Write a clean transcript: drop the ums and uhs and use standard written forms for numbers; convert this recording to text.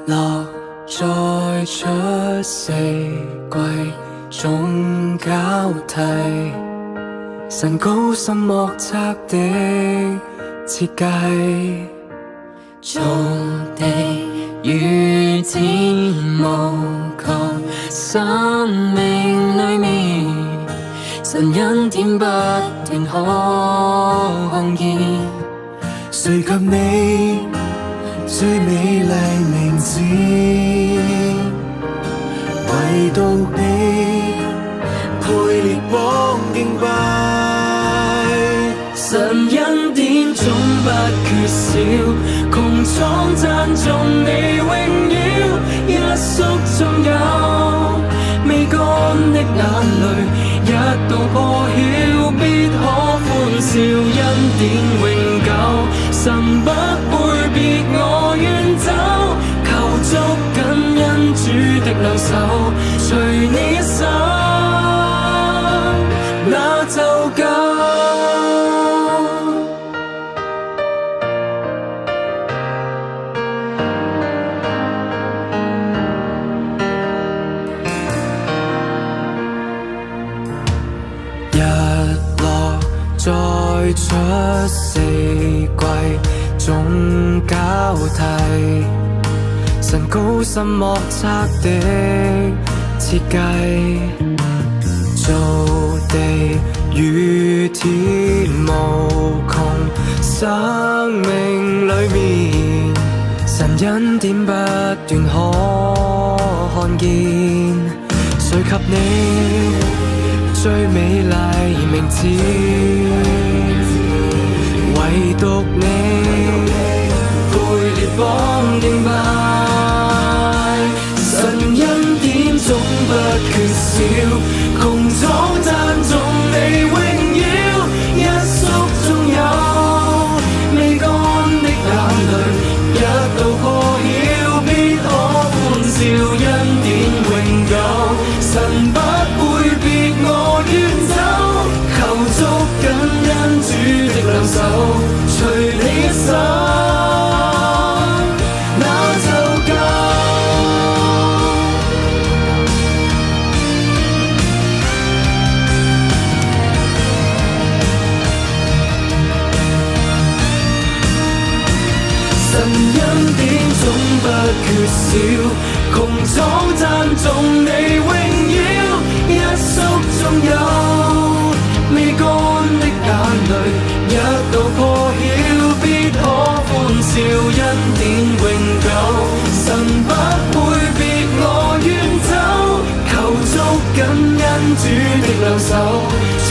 落再出四季總交替，神高深莫測的設計，造地與天無窮，生命裏面神恩典不斷可看見。誰及你最美麗名字，唯獨你配列邦敬拜。神恩典總不缺少，穹蒼讚頌你榮耀，一宿中有未乾的眼淚，一度破曉必可歡笑。恩典永久，神不會別我遠走，求捉緊恩主的兩手，隨你一生那就夠。再出四季總交替，神高深莫測的設計，造地與天無窮，生命裏面神恩典不斷可看見。誰及你最美麗名字，唯獨你配列邦敬拜。神恩典總不缺少，穹蒼讚頌你榮耀，一宿中有未乾的眼淚，一度破曉必可歡笑。恩典永久，神不會別我遠走，求捉緊恩主的兩手，隨你一生那就夠。神恩典總不缺少，穹蒼讚頌你榮耀，一宿中有未乾的眼淚，一度破曉必可歡笑。恩典永久，神不會別我遠走，求捉緊恩主的兩手，隨